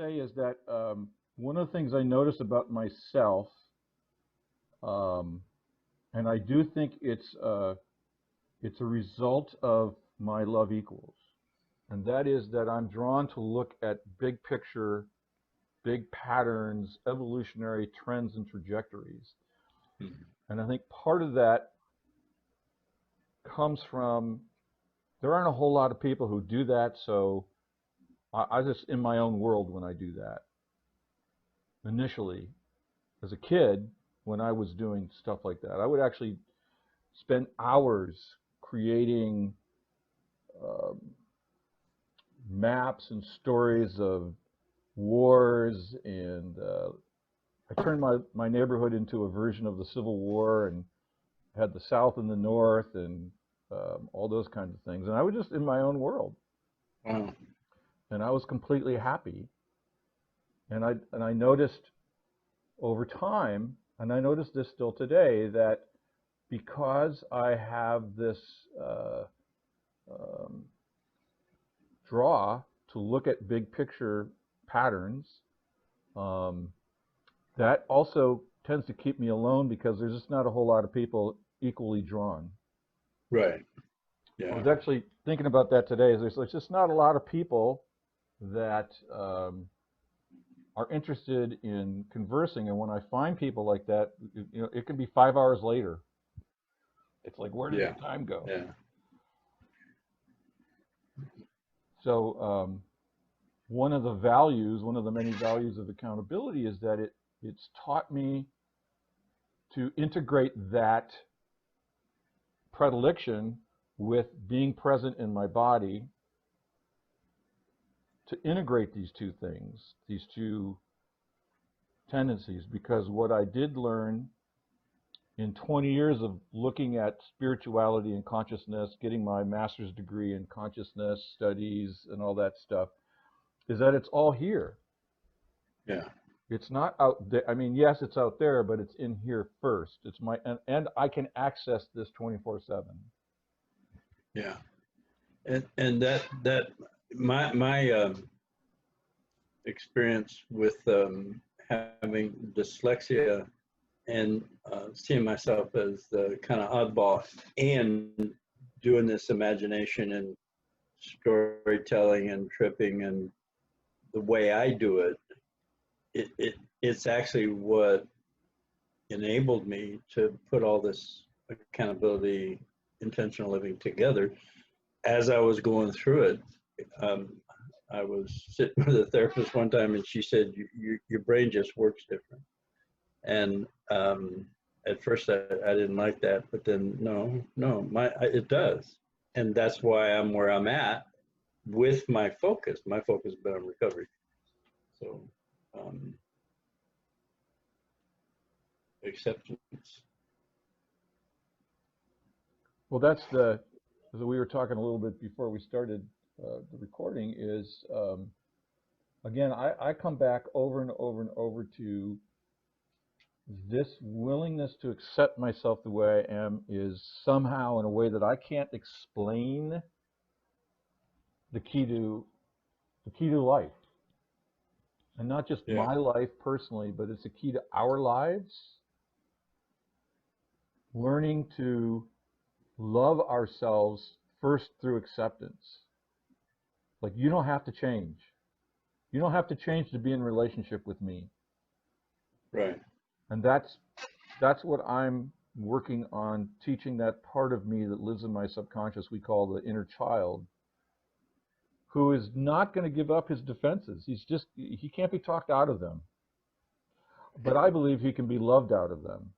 say is that one of the things I notice about myself, and I do think it's a result of my love equals, and that is that I'm drawn to look at big picture, big patterns, evolutionary trends and trajectories. Mhm. And I think part of that comes from there aren't a whole lot of people who do that, so I just in my own world when I do that. Initially, as a kid, when I was doing stuff like that, I would actually spend hours creating um, maps and stories of wars, and I turned my neighborhood into a version of the Civil War, and had the South and the North, and all those kinds of things. And I was just in my own world, Wow. and I was completely happy. And I noticed over time, and I notice this still today, that because I have this uh, um, draw to look at big picture patterns, um, that also tends to keep me alone because there's just not a whole lot of people equally drawn. Right. I Yeah. was actually thinking about that today. There's just not a lot of people that are interested in conversing, and when I find people like that, it can be 5 hours later. It's like, where did the Yeah. time go? Yeah. So one of the many values of accountability is that it's taught me to integrate that predilection with being present in my body, to integrate these two things, these two tendencies, because what I did learn in 20 years of looking at spirituality and consciousness, getting my master's degree in consciousness studies and all that stuff, is that it's all here. Yeah. It's not out there. I mean, yes, it's out there, but it's in here first. It's and I can access this 24/7. Yeah. And that my experience with having dyslexia and seeing myself as the kind of oddball and doing this imagination and storytelling and tripping and the way I do it's actually what enabled me to put all this accountability, intentional living together. As I was going through it, I was sitting with a therapist one time, and she said, "Your brain just works different." And at first, I didn't like that, but then no, it does, and that's why I'm where I'm at with my focus. My focus has been on recovery, so um, acceptance. Well, as we were talking a little bit before we started the recording, is again, I come back over and over and over to this willingness to accept myself the way I am is somehow in a way that I can't explain the key to life, and not just Yeah, my life personally, but it's a key to our lives. Learning to love ourselves first through acceptance. Like, you don't have to change. You don't have to change to be in relationship with me. right. And that's what I'm working on, teaching that part of me that lives in my subconscious we call the inner child, who is not going to give up his defenses. He can't be talked out of them. But I believe he can be loved out of them.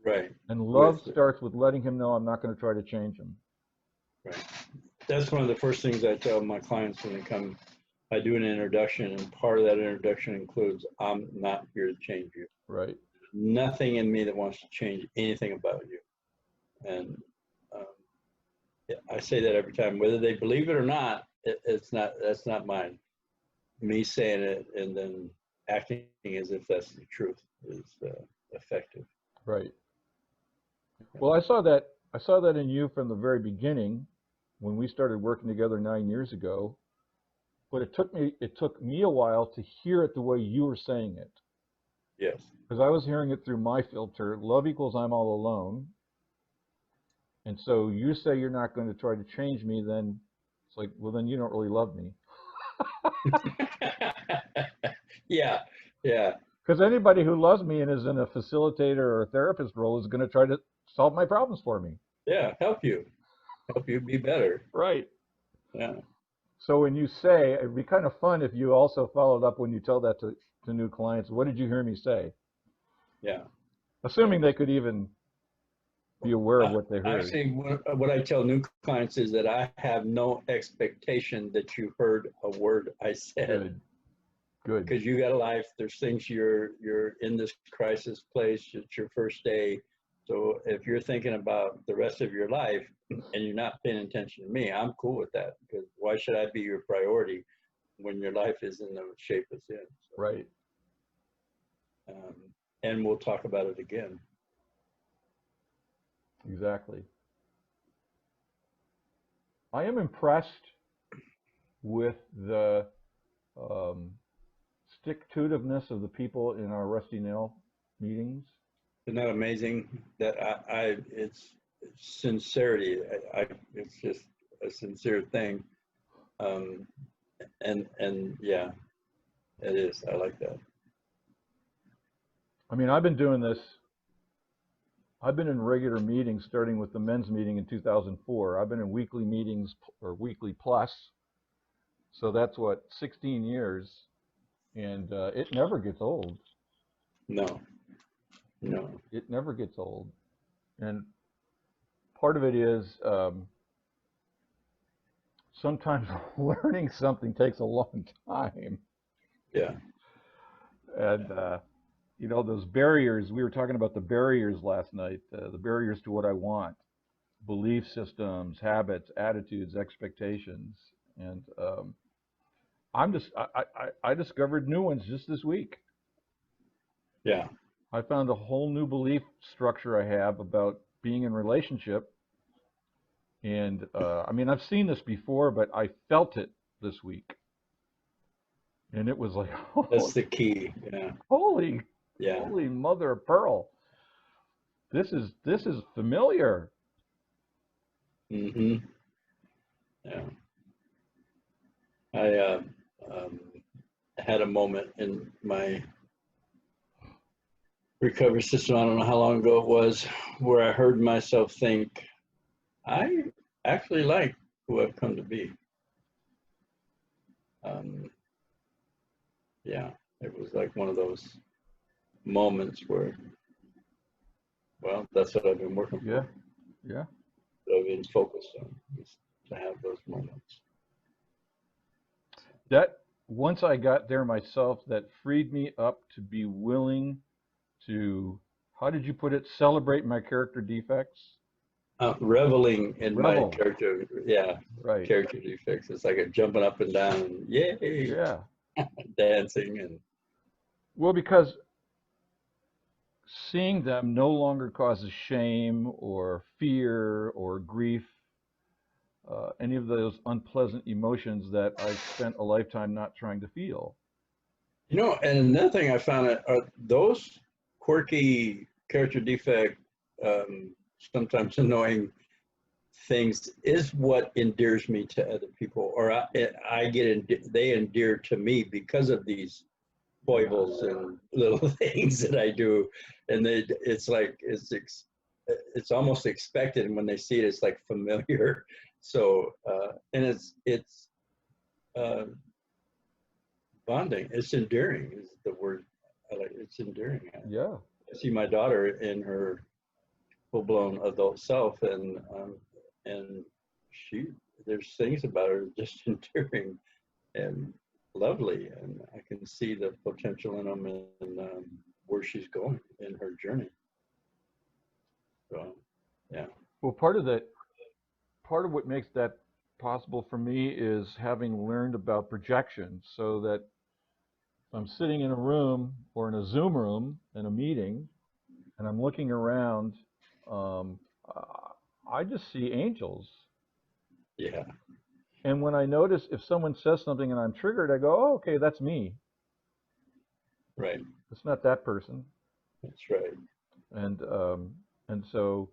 Right. And love With starts with letting him know I'm not going to try to change him. right. That's one of the first things I tell my clients when they come. I do an introduction, and part of that introduction includes I'm not here to change you. Right. Nothing in me that wants to change anything about you. And um, yeah, I say that every time, whether they believe it or not. It's not. That's not mine. Me saying it and then acting as if that's the truth is effective. Right. Well, I saw that in you from the very beginning when we started working together 9 years ago. but it took me a while to hear it the way you were saying it. Yes. Because I was hearing it through my filter. Love equals I'm all alone. And so you say you're not going to try to change me, then it's like, well, then you don't really love me. Yeah. Yeah. Because anybody who loves me and is in a facilitator or a therapist role is going to try to solve my problems for me. Yeah. Help you be better. Right. Yeah. So when you say, it'd be kind of fun if you also followed up when you tell that to new clients. What did you hear me say? Yeah. Assuming they could even be aware of what they heard. Actually, what I tell new clients is that I have no expectation that you heard a word I said. Good. Because you got a life. There's things you're in this crisis place. It's your first day. So if you're thinking about the rest of your life and you're not paying attention to me, I'm cool with that. Because why should I be your priority when your life is in the shape it's in? So, Right. And we'll talk about it again. Exactly. I am impressed with the stick-to-itiveness of the people in our Rusty Nail meetings. Isn't that amazing? That it's sincerity. It's just a sincere thing. And yeah, it is. I like that. I mean, I've been doing this. I've been in regular meetings starting with the men's meeting in 2004. I've been in weekly meetings or weekly plus. So that's what, 16 years. And it never gets old. No. It never gets old. And part of it is sometimes learning something takes a long time. Yeah. And, those barriers, we were talking about the barriers last night, the barriers to what I want, belief systems, habits, attitudes, expectations. And I discovered new ones just this week. Yeah. I found a whole new belief structure I have about being in relationship. And I mean, I've seen this before, but I felt it this week. And it was like, oh, that's the key. Yeah. Holy mother of pearl. This is familiar. Mm-hmm. Yeah. I had a moment in my recovery system, I don't know how long ago it was, where I heard myself think, I actually like who I've come to be. Yeah, it was like one of those moments where, well, that's what I've been working for. Yeah. That I've been focused on, is to have those moments. That, once I got there myself, that freed me up to be willing to, how did you put it, celebrate my character defects? Reveling in my character, right. Character defects. It's like a jumping up and down, yay, yeah, dancing, and well, because seeing them no longer causes shame or fear or grief, any of those unpleasant emotions that I've spent a lifetime not trying to feel. And another thing I found are those quirky character defect, sometimes annoying things is what endears me to other people, or they endear to me because of these foibles and little things that I do, and it's like it's almost expected, and when they see it, it's like familiar. So and it's bonding. It's endearing is the word I like. It's endearing. Yeah. I see my daughter in her full-blown adult self, and there's things about her just endearing and lovely, and I can see the potential in them and where she's going in her journey. So, yeah. Well, part of what makes that possible for me is having learned about projection, so that if I'm sitting in a room or in a Zoom room in a meeting and I'm looking around, I just see angels. Yeah. And when I notice if someone says something and I'm triggered, I go, oh, okay, that's me. Right. It's not that person. That's right. And so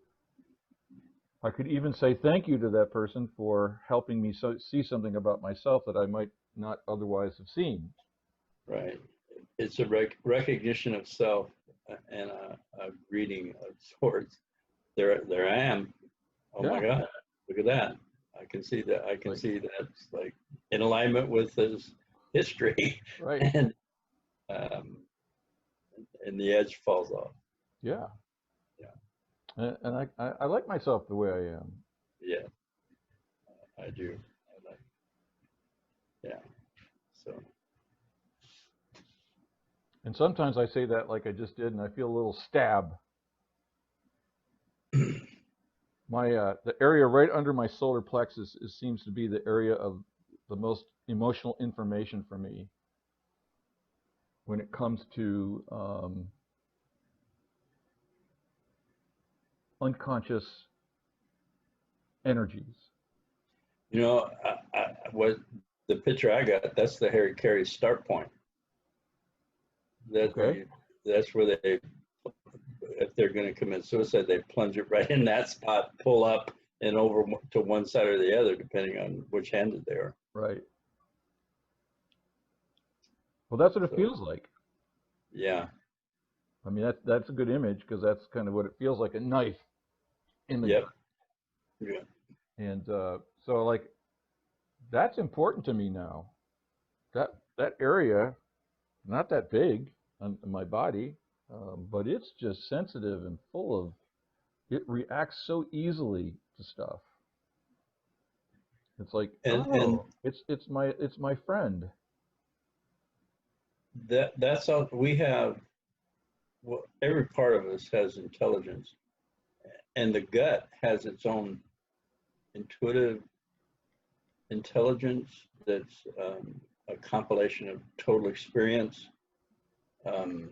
I could even say thank you to that person for helping me see something about myself that I might not otherwise have seen. Right. It's a recognition of self and a greeting of sorts. There I am. Oh my Yeah. God, look at that. I can see that. I can Right. see that's like in alignment with his history, Right. and um, and the edge falls off. Yeah. Yeah. And I like myself the way I am. Yeah, I do. I like. Yeah. So. And sometimes I say that like I just did, and I feel a little stab. My the area right under my solar plexus seems to be the area of the most emotional information for me when it comes to unconscious energies. You know, what the picture I got, that's the Harry Carey start point. Okay. That's where they, if they're going to commit suicide, they plunge it right in that spot, pull up and over to one side or the other, depending on which handed they are. Right. Well, that's what it So, feels like. yeah. I mean, that's a good image because that's kind of what it feels like, a knife in the Yep. gut. Yeah. And so like that's important to me now. That area, not that big on my body, but it's just sensitive and full of. It reacts so easily to stuff. It's like, And oh, it's my friend. that's all we have. Well, every part of us has intelligence, and the gut has its own intuitive intelligence that's a compilation of total experience, um,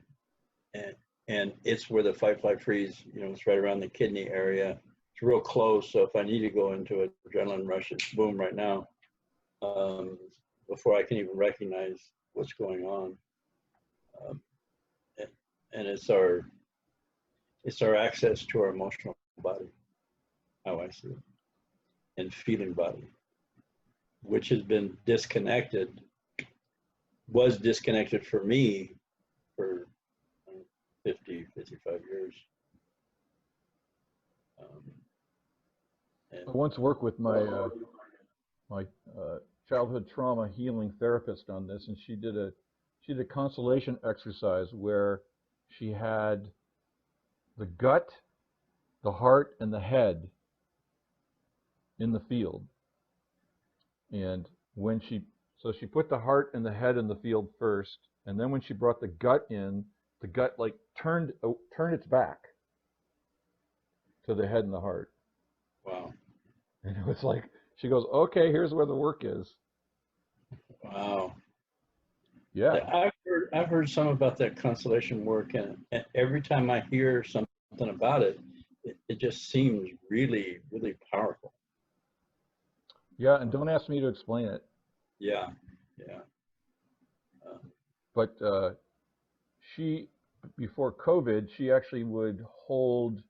and it's where the fight flight freeze, it's right around the kidney area. It's real close, so if I need to go into an adrenaline rush, it's boom right now, um, before I can even recognize what's going on. um, and it's our access to our emotional body, how I see it, and feeling body, which has been disconnected, was disconnected for me for 55 years. Um, I and once worked with my childhood trauma healing therapist on this, and she did a constellation exercise where she had the gut, the heart, and the head in the field. And when she put the heart and the head in the field first, and then when she brought the gut in, the gut like turned its back to the head and the heart. wow, And it was like she goes, okay, here's where the work is. wow. Yeah, I've heard some about that constellation work, and every time I hear something about it, it just seems really, really powerful. yeah, and don't ask me to explain it. Yeah, yeah. Um, But she, before COVID, she actually would hold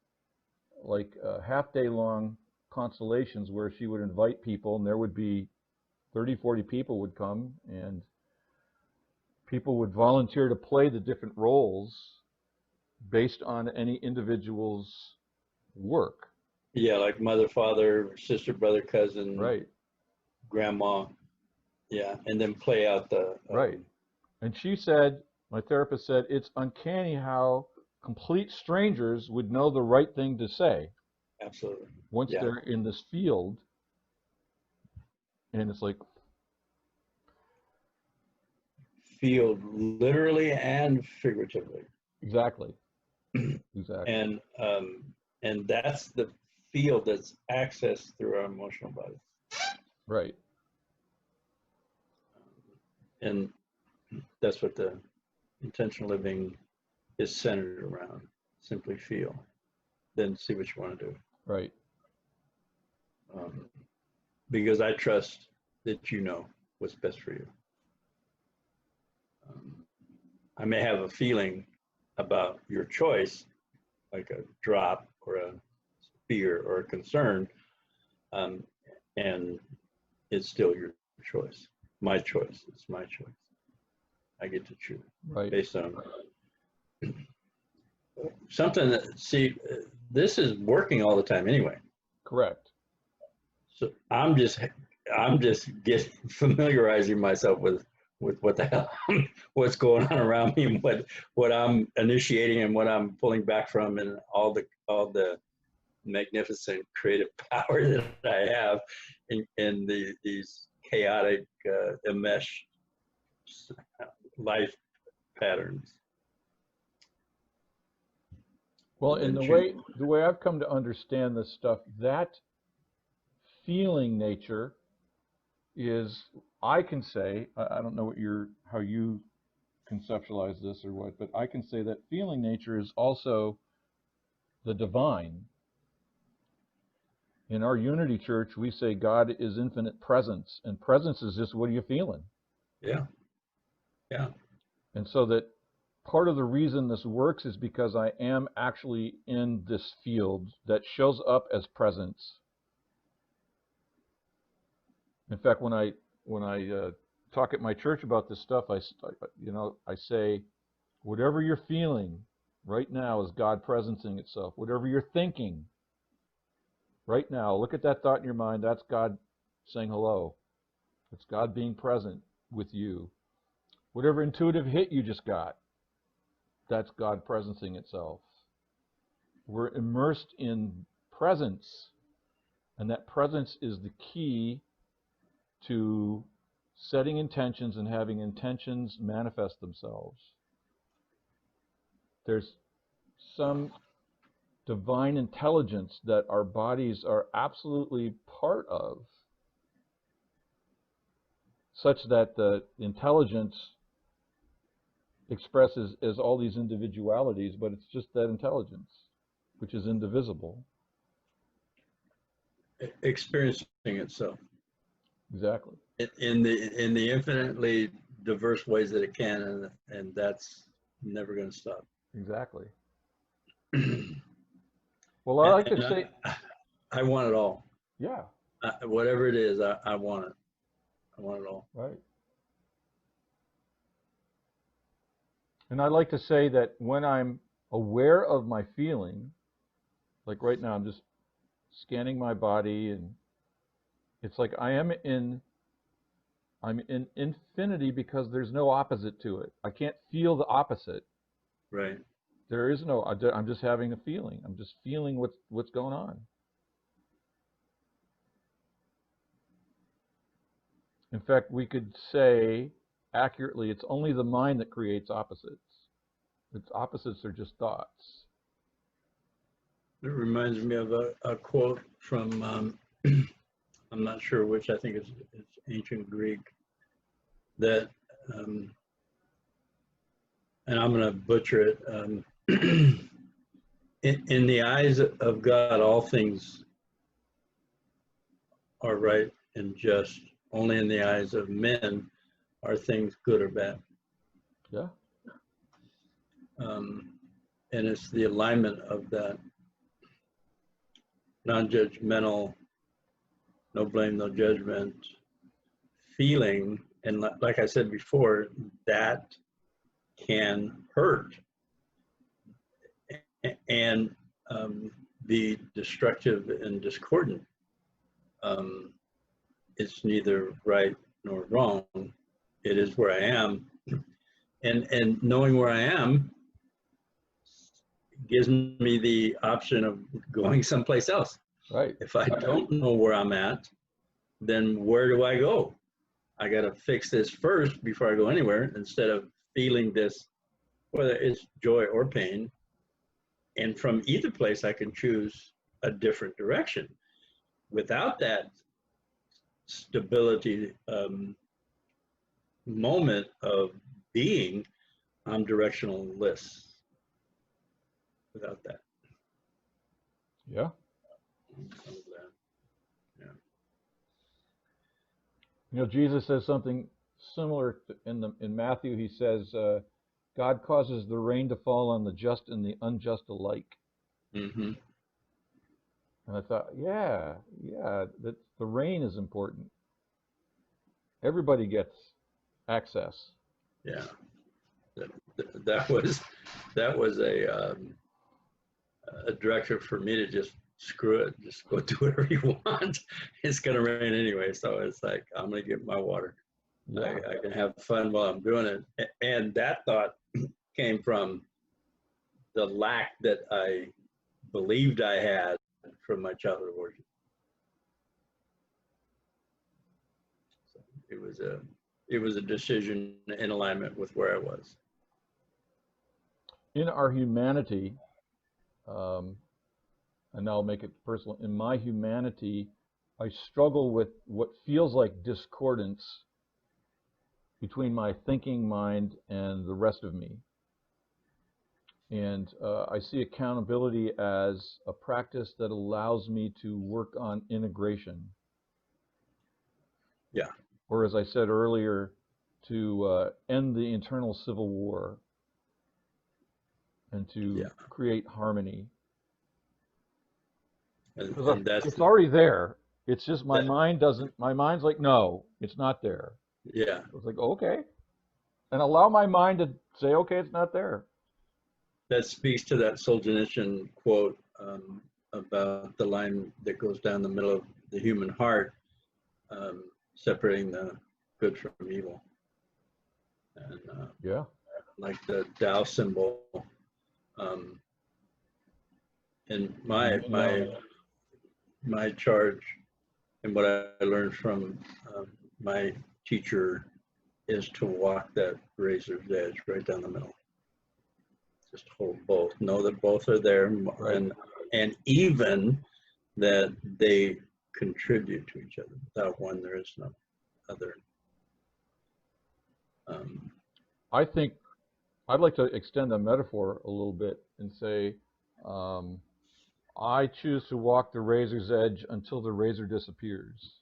like half day long constellations where she would invite people, and there would be 30, 40 people would come, and people would volunteer to play the different roles based on any individual's work. yeah, like mother, father, sister, brother, cousin, Right, grandma. Yeah, and then play out the. right. And she said, my therapist said, it's uncanny how complete strangers would know the right thing to say Absolutely. once Yeah. they're in this field. And it's like, Field literally and figuratively. exactly, exactly. And that's the field that's accessed through our emotional body. Right. And that's what the intentional living is centered around. Simply feel, then see what you want to do. Right. Um, because I trust that you know what's best for you. I may have a feeling about your choice, like a drop or a fear or a concern, and it's still your choice. My choice. It's my choice. I get to choose, Right. Based on something that, see, this is working all the time anyway. Correct. So I'm just getting familiarizing myself with what the hell, what's going on around me, and what I'm initiating and what I'm pulling back from, and all the magnificent creative power that I have in these chaotic, enmeshed life patterns. Well, in the way I've come to understand this stuff, that feeling nature is, I can say, I don't know how you conceptualize this or what, but I can say that feeling nature is also the divine. In our Unity Church, we say God is infinite presence, and presence is just, what are you feeling? Yeah. Yeah. And so that part of the reason this works is because I am actually in this field that shows up as presence. In fact, when I talk at my church about this stuff, I say, whatever you're feeling right now is God presencing itself. Whatever you're thinking right now, look at that thought in your mind. That's God saying hello. It's God being present with you. Whatever intuitive hit you just got, that's God presencing itself. We're immersed in presence, and that presence is the key to setting intentions and having intentions manifest themselves. There's some divine intelligence that our bodies are absolutely part of, such that the intelligence expresses as all these individualities, but it's just that intelligence, which is indivisible. Experiencing itself. Exactly. In the infinitely diverse ways that it can, and that's never going to stop. Exactly. Well, I like to say, I want it all. Yeah. Whatever it is, I want it. I want it all. Right. And I like to say that when I'm aware of my feeling, like right now, I'm just scanning my body, and it's like I'm in infinity because there's no opposite to it. I can't feel the opposite. Right. There is no, I'm just having a feeling. I'm just feeling what's going on. In fact, we could say accurately, it's only the mind that creates opposites. Its opposites are just thoughts. It reminds me of a quote from, I'm not sure which, I think it's ancient Greek, that, and I'm going to butcher it, in the eyes of God, all things are right and just. Only in the eyes of men are things good or bad. Yeah. And it's the alignment of that non-judgmental, no blame, no judgment feeling. And like I said before, that can hurt and be destructive and discordant. It's neither right nor wrong. It is where I am. And knowing where I am gives me the option of going someplace else. Right. If I don't know where I'm at, then where do I go? I got to fix this first before I go anywhere, instead of feeling this, whether it's joy or pain. And from either place, I can choose a different direction. Without that stability moment of being, I'm directionless. Without that. Yeah. Yeah. You know, Jesus says something similar in Matthew. He says, God causes the rain to fall on the just and the unjust alike. Mm-hmm. And I thought, yeah, that the rain is important. Everybody gets access. Yeah, that was a directive for me to just screw it, just go do whatever you want. It's gonna rain anyway, so it's like I'm gonna get my water. Yeah. I can have fun while I'm doing it. And that thought came from the lack that I believed I had from my childhood origin. So it was a decision in alignment with where I was. In our humanity, um, and now I'll make it personal. In my humanity, I struggle with what feels like discordance between my thinking mind and the rest of me. And I see accountability as a practice that allows me to work on integration. Yeah. Or as I said earlier, to end the internal civil war and to create harmony. And that's it's already there. It's just my mind doesn't, my mind's like, no, it's not there. Yeah. It's like, okay. And allow my mind to say, okay, it's not there. That speaks to that Solzhenitsyn quote about the line that goes down the middle of the human heart, separating the good from evil. And yeah, like the Tao symbol. And my charge and what I learned from my teacher is to walk that razor's edge right down the middle. Just hold both. Know that both are there, right. and even that they contribute to each other. Without one, there is no other. I think I'd like to extend the metaphor a little bit and say, I choose to walk the razor's edge until the razor disappears.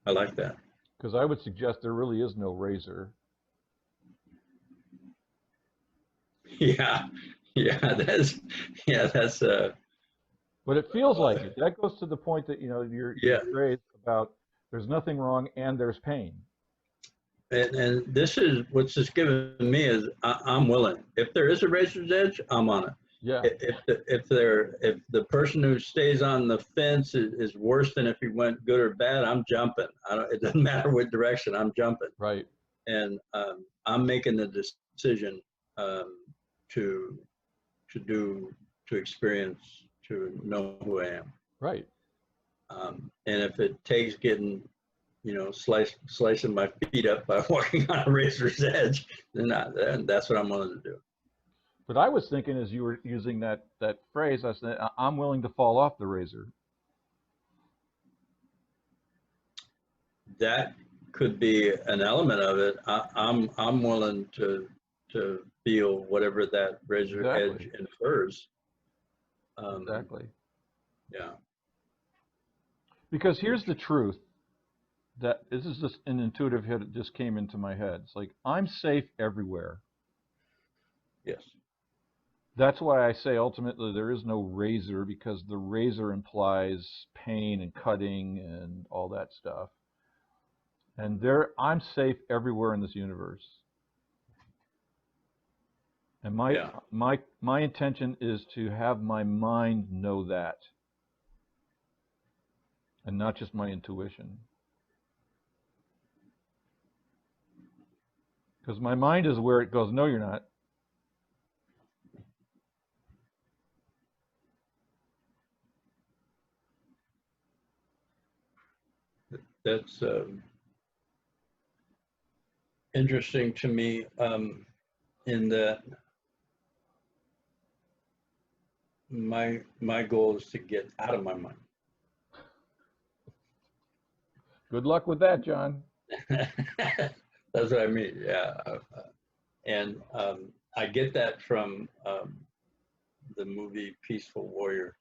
I like that. Because I would suggest there really is no razor. Yeah, that's But it feels like it. That goes to the point that, you know, your phrase about there's nothing wrong and there's pain. And this is what's just given me is I'm willing. If there is a razor's edge, I'm on it. Yeah. If the person who stays on the fence is worse than if he went good or bad, I'm jumping. It doesn't matter what direction, I'm jumping. Right. And I'm making the decision to experience, to know who I am. Right. And if it takes getting, slicing my feet up by walking on a razor's edge, then that's what I'm willing to do. But I was thinking, as you were using that phrase, I said, I'm willing to fall off the razor. That could be an element of it. I'm willing to feel whatever that razor edge infers. Exactly. Yeah. Because here's the truth. That this is just an intuitive hit that just came into my head. It's like, I'm safe everywhere. Yes. That's why I say ultimately there is no razor, because the razor implies pain and cutting and all that stuff. And I'm safe everywhere in this universe. And my intention is to have my mind know that, and not just my intuition. Because my mind is where it goes, no, you're not. That's interesting to me, in that my goal is to get out of my mind. Good luck with that, John. That's what I mean. Yeah. And I get that from the movie Peaceful Warrior.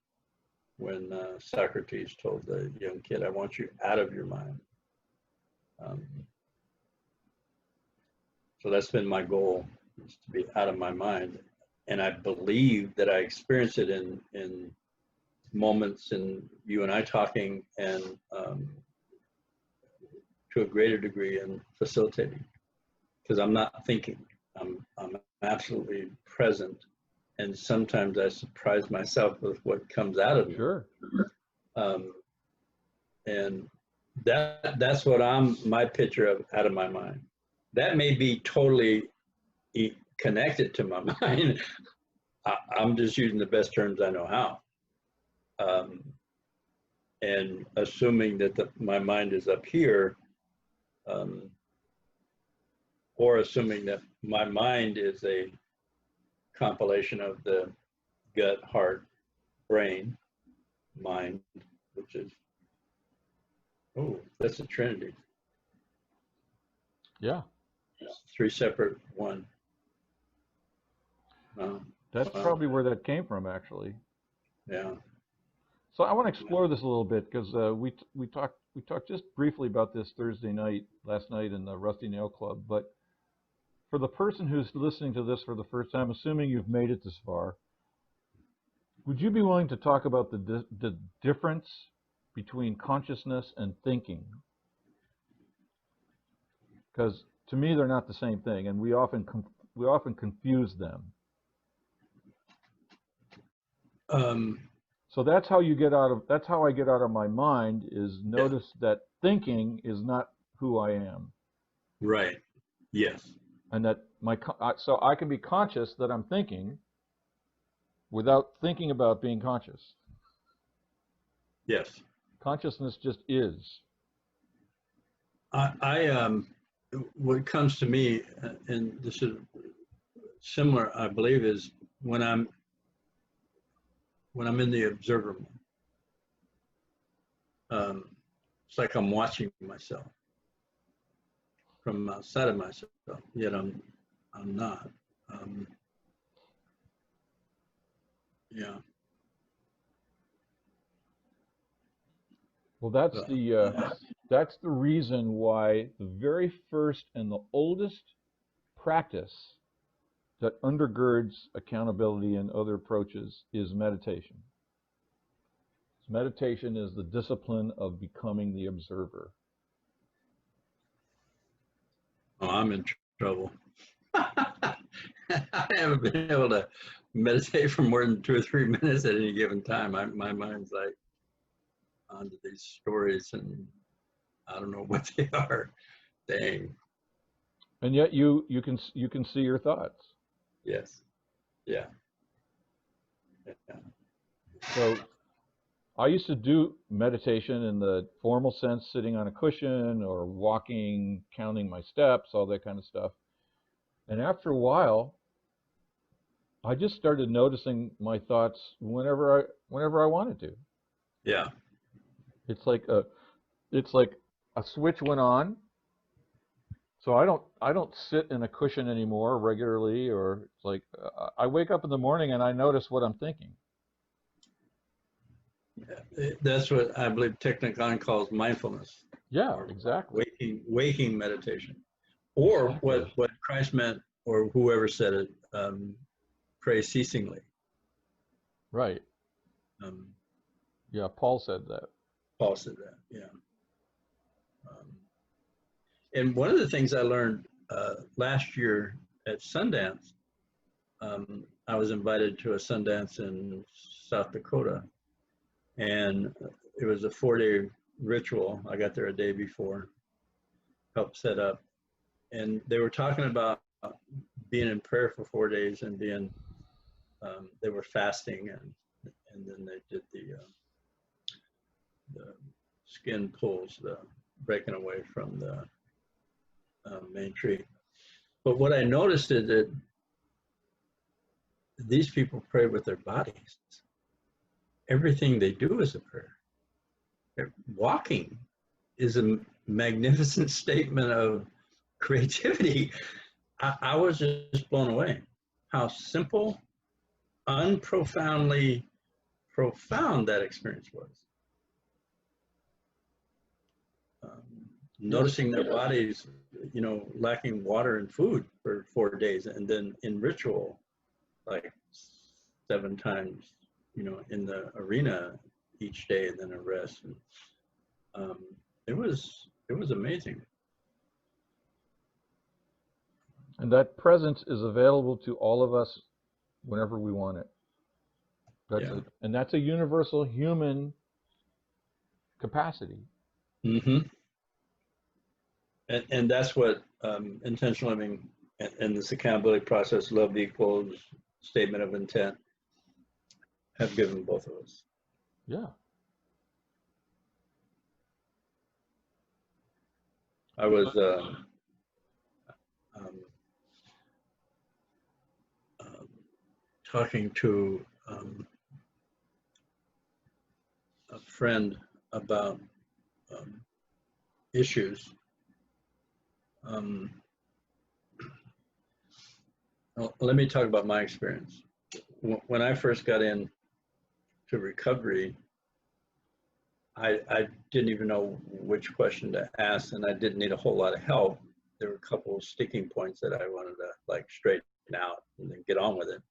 when Socrates told the young kid, I want you out of your mind. So that's been my goal, is to be out of my mind. And I believe that I experience it in moments in you and I talking, and to a greater degree in facilitating, because I'm not thinking. I'm absolutely present, and sometimes I surprise myself with what comes out of me. Sure. And that's what my picture of out of my mind. That may be totally connected to my mind. I'm just using the best terms I know how. And assuming that my mind is up here, or assuming that my mind is a compilation of the gut, heart, brain, mind, which is, oh, that's a trinity. Yeah. Three separate one. That's probably where that came from, actually. Yeah. So I want to explore this a little bit, because we talked just briefly about this last night in the Rusty Nail Club. But for the person who's listening to this for the first time, assuming you've made it this far, would you be willing to talk about the difference between consciousness and thinking? Because to me, they're not the same thing, and we often confuse them. So that's how I get out of my mind, is notice that thinking is not who I am. Right. Yes. And that so I can be conscious that I'm thinking without thinking about being conscious. Yes. Consciousness just is. What comes to me, and this is similar, I believe, is when I'm in the observer mode. It's like I'm watching myself from outside of myself, yet I'm not. Yeah. Well, that's the reason why the very first and the oldest practice that undergirds accountability and other approaches is meditation. Meditation is the discipline of becoming the observer. Oh, I'm in trouble. I haven't been able to meditate for more than 2 or 3 minutes at any given time. My mind's like onto these stories, and I don't know what they are. Dang. And yet you can see your thoughts. Yes. Yeah. So I used to do meditation in the formal sense, sitting on a cushion or walking, counting my steps, all that kind of stuff. And after a while, I just started noticing my thoughts whenever I wanted to. Yeah. It's like a switch went on. So I don't sit in a cushion anymore regularly, or it's like I wake up in the morning and I notice what I'm thinking. That's what I believe Technicon calls mindfulness. Yeah, exactly. Waking meditation, or exactly. what Christ meant, or whoever said it, pray ceasingly. Right. Yeah, Paul said that. Paul said that. Yeah. And one of the things I learned last year at Sundance, I was invited to a Sundance in South Dakota, and it was a 4-day ritual. I got there a day before, helped set up, and they were talking about being in prayer for 4 days and being, they were fasting, and then they did the skin pulls, the breaking away from the main tree. But what I noticed is that these people pray with their bodies. Everything they do is a prayer. Walking is a magnificent statement of creativity. I was just blown away how simple, unprofoundly profound that experience was. Noticing their bodies, you know, lacking water and food for 4 days, and then in ritual, like 7 times, you know, in the arena each day, and then a rest. And, it was amazing. And that presence is available to all of us whenever we want it. And that's a universal human capacity. Mm-hmm. And that's what intentional living and this accountability process, love equals statement of intent, have given both of us. Yeah. I was talking to a friend about issues. Well, let me talk about my experience. When I first got in to recovery, I didn't even know which question to ask, and I didn't need a whole lot of help. There were a couple of sticking points that I wanted to like straighten out and then get on with it.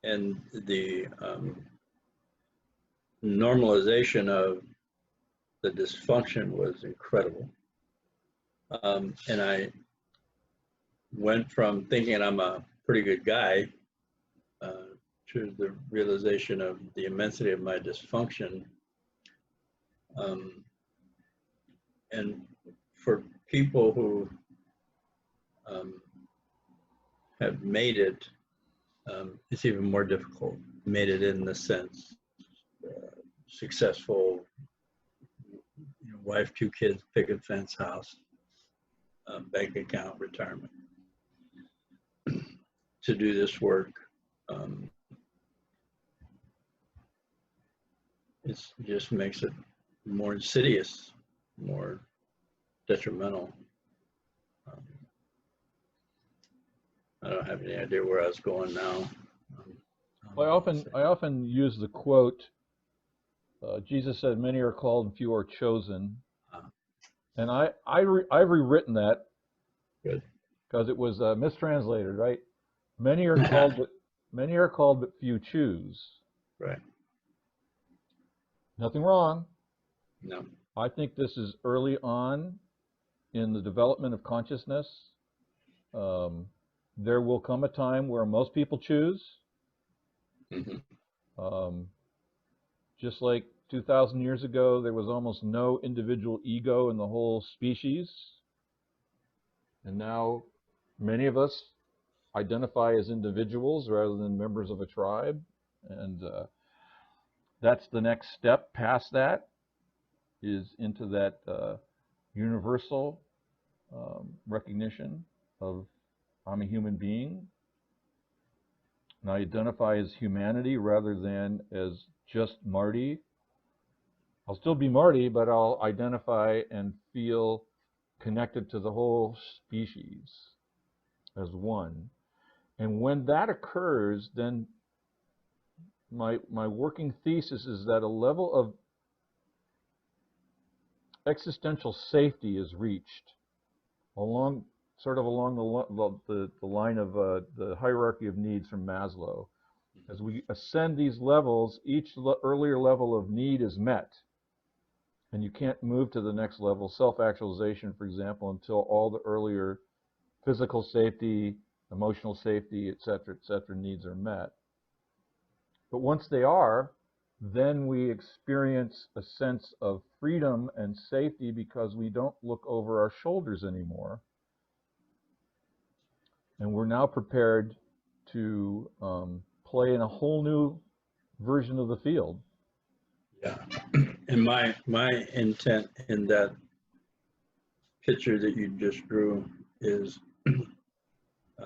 And the normalization of the dysfunction was incredible. And I went from thinking I'm a pretty good guy to the realization of the immensity of my dysfunction. And for people who have made it, it's even more difficult. Made it in the sense, successful, you know, wife, 2 kids, picket fence, house, bank account, retirement. To do this work, it just makes it more insidious, more detrimental. I don't have any idea where I was going now. I often use the quote, Jesus said, many are called and few are chosen. And I've rewritten that. Good. Because it was mistranslated, right? Many are called, but few choose. Right. Nothing wrong. No. I think this is early on in the development of consciousness. There will come a time where most people choose. Mm-hmm. Just like 2,000 years ago, there was almost no individual ego in the whole species. And now many of us identify as individuals rather than members of a tribe. And that's the next step past that, is into that universal recognition of I'm a human being, and I identify as humanity rather than as just Marty. I'll still be Marty, but I'll identify and feel connected to the whole species as one. And when that occurs, then my working thesis is that a level of existential safety is reached along the line of the hierarchy of needs from Maslow. As we ascend these levels, each earlier level of need is met, and you can't move to the next level, self-actualization, for example, until all the earlier physical safety, emotional safety, et cetera, needs are met. But once they are, then we experience a sense of freedom and safety because we don't look over our shoulders anymore. And we're now prepared to play in a whole new version of the field. Yeah, and my intent in that picture that you just drew is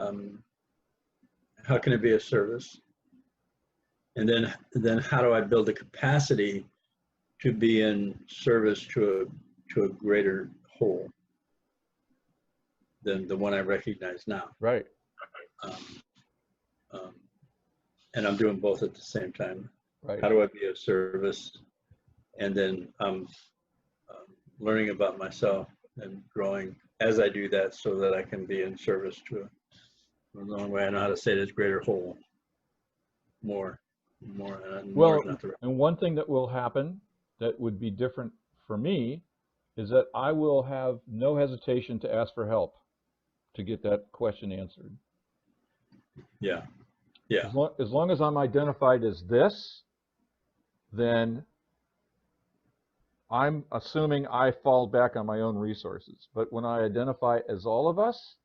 how can it be of service? And then how do I build the capacity to be in service to a greater whole than the one I recognize now? Right. and I'm doing both at the same time. Right. How do I be of service? And then I'm learning about myself and growing as I do that, so that I can be in service to the only way I know how to say it is greater whole. More, and more Well, is not the right. and one thing that will happen that would be different for me is that I will have no hesitation to ask for help to get that question answered. Yeah, yeah, As long as I'm identified as this, then I'm assuming I fall back on my own resources. But when I identify as all of us,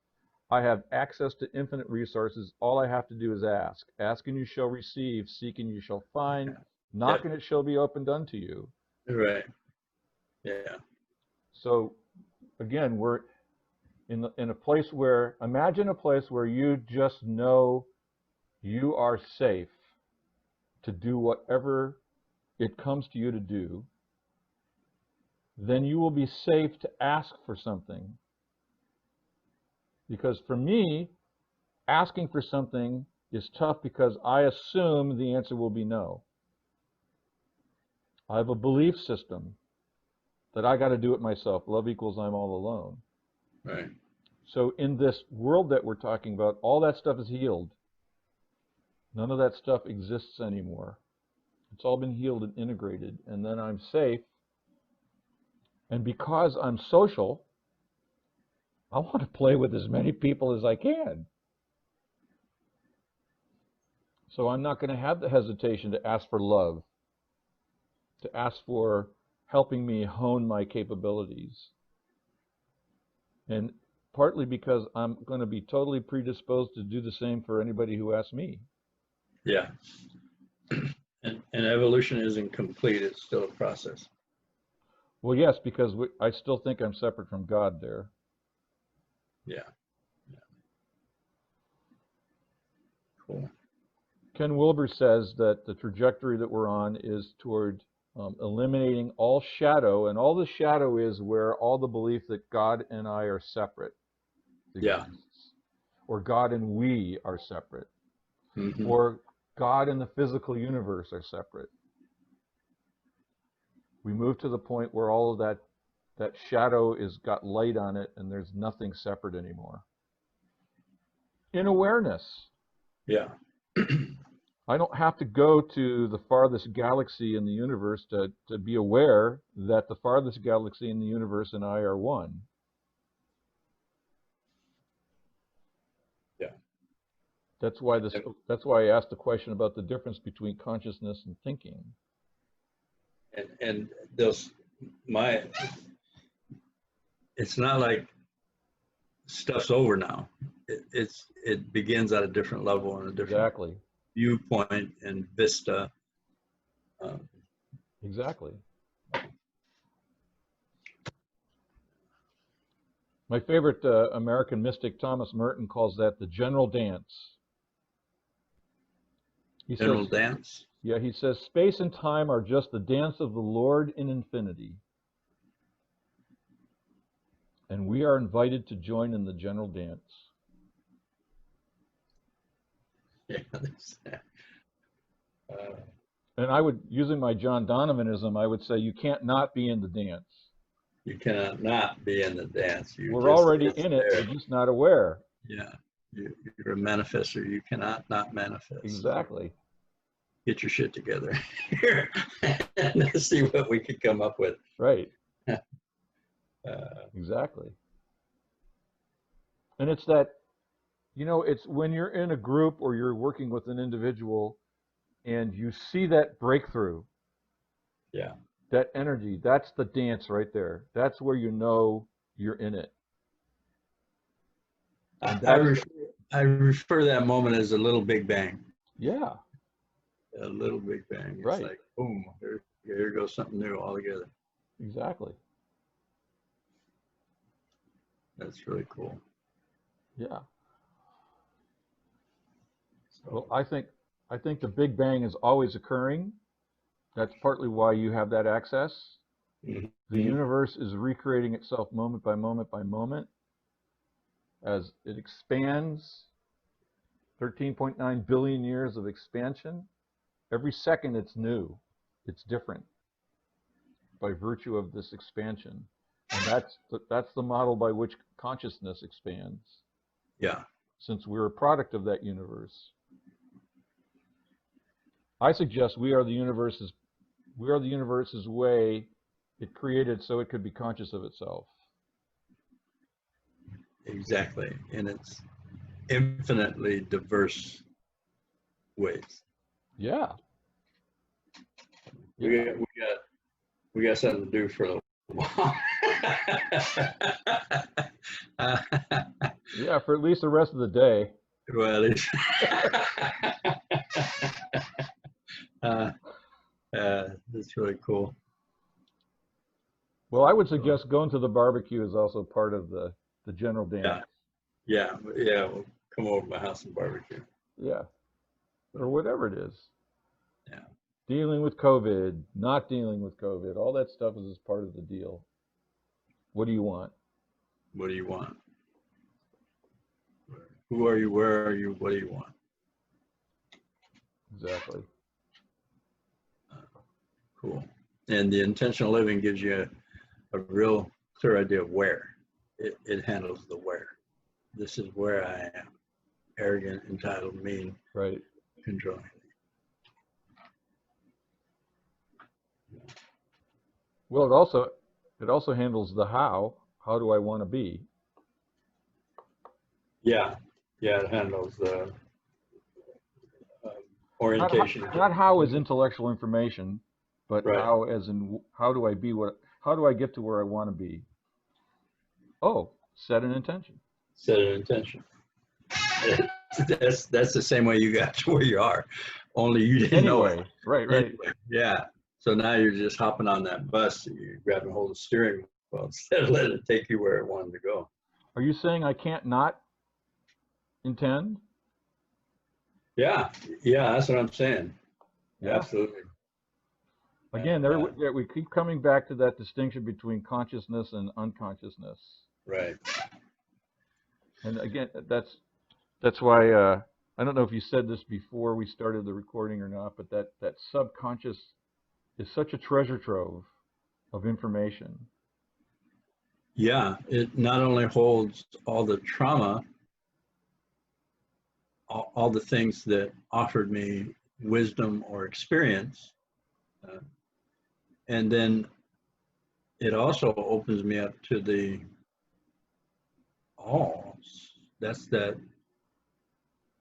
I have access to infinite resources. All I have to do is ask. Ask and you shall receive. Seek and you shall find. Knock yep, and it shall be opened unto you. right, yeah, So again, we're in a place where, imagine a place where you just know you are safe to do whatever it comes to you to do. Then you will be safe to ask for something. Because for me, asking for something is tough because I assume the answer will be no. I have a belief system that I got to do it myself. Love equals I'm all alone. right, So in this world that we're talking about, all that stuff is healed. None of that stuff exists anymore. It's all been healed and integrated, and then I'm safe. And because I'm social, I want to play with as many people as I can. So I'm not going to have the hesitation to ask for love, to ask for helping me hone my capabilities. And partly because I'm going to be totally predisposed to do the same for anybody who asks me. yeah. And evolution isn't complete, it's still a process. Well, yes, because I still think I'm separate from God there. Yeah, yeah. Cool. Ken Wilber says that the trajectory that we're on is toward eliminating all shadow, and all the shadow is where all the belief that God and I are separate exists, Yeah. or God and we are separate, Mm-hmm. or God and the physical universe are separate. We move to the point where all of that shadow is got light on it, and there's nothing separate anymore. In awareness. Yeah. I don't have to go to the farthest galaxy in the universe to be aware that the farthest galaxy in the universe and I are one. Yeah. That's why I asked the question about the difference between consciousness and thinking. And it's not like stuff's over now. It begins at a different level and a different viewpoint and vista. Exactly. My favorite American mystic, Thomas Merton, calls that the general dance. He says, space and time are just the dance of the Lord in infinity. And we are invited to join in the general dance. Yeah. And I would, using my John Donovanism, I would say you can't not be in the dance. You cannot not be in the dance. We're already in it, we're just not aware. Yeah. You're a manifester. You cannot not manifest. Exactly. Get your shit together here and see what we can come up with. Right. Exactly. And it's that, it's when you're in a group or you're working with an individual and you see that breakthrough. Yeah. That energy, that's the dance right there. That's where you know you're in it. I refer that moment as a little Big Bang. Yeah. A little Big Bang. It's right. Like, boom, here goes something new altogether. Exactly. That's really cool. Yeah. So. Well, I think the Big Bang is always occurring. That's partly why you have that access. Mm-hmm. The universe is recreating itself moment by moment by moment. As it expands, 13.9 billion years of expansion. Every second it's new, it's different by virtue of this expansion. And that's the model by which consciousness expands. Yeah. Since we're a product of that universe. I suggest we are the universe's way it created so it could be conscious of itself. Exactly. In its infinitely diverse ways. Yeah. We got something to do for a little while. Yeah, for at least the rest of the day. Well, that's really cool. Well, I would suggest going to the barbecue is also part of the general dance. Yeah. We'll come over to my house and barbecue. Yeah. Or whatever it is. Yeah. Dealing with COVID, not dealing with COVID, all that stuff is part of the deal. What do you want? What do you want? Who are you? Where are you? What do you want? Exactly. Cool. And the intentional living gives you a real clear idea of where. It handles the where. This is where I am. Arrogant, entitled, mean, right, controlling. Well, it also handles the how. How do I want to be? Yeah, it handles the orientation. Not how is intellectual information, but right. how as in how do I be how do I get to where I want to be? Oh, set an intention. Set an intention. That's the same way you got to where you are, only you didn't know it. Right. Anyway, yeah. So now you're just hopping on that bus. You're grabbing hold of the steering wheel instead of letting it take you where it wanted to go. Are you saying I can't not intend? Yeah, that's what I'm saying. Yeah. Absolutely. Again, we keep coming back to that distinction between consciousness and unconsciousness. Right. And again, that's why I don't know if you said this before we started the recording or not, but that subconscious is such a treasure trove of information. Yeah, it not only holds all the trauma, all the things that offered me wisdom or experience, and then it also opens me up to the all. That's that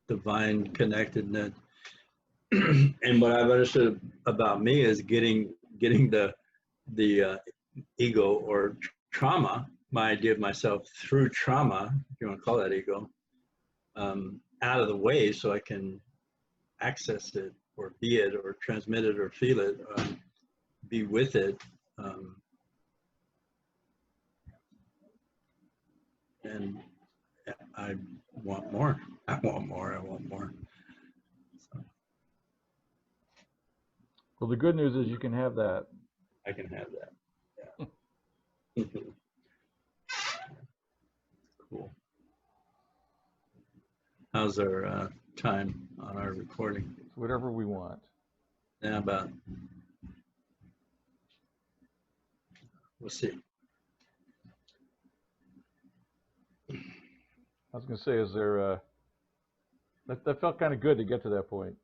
divine connectedness. And what I've understood about me is getting the ego or trauma, my idea of myself through trauma, if you want to call that ego, out of the way so I can access it or be it or transmit it or feel it, be with it. And I want more. I want more. So. Well, the good news is you can have that. I can have that. Yeah. Cool. How's our time on our recording? It's whatever we want. Yeah, about. We'll see. I was going to say, is there that felt kind of good to get to that point.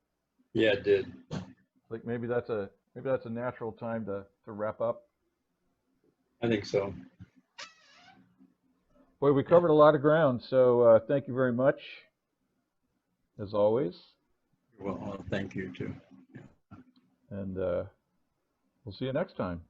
Yeah, it did. Like maybe that's a natural time to wrap up. I think so. Boy, we covered a lot of ground, so thank you very much, as always. Well, thank you too. Yeah. And we'll see you next time.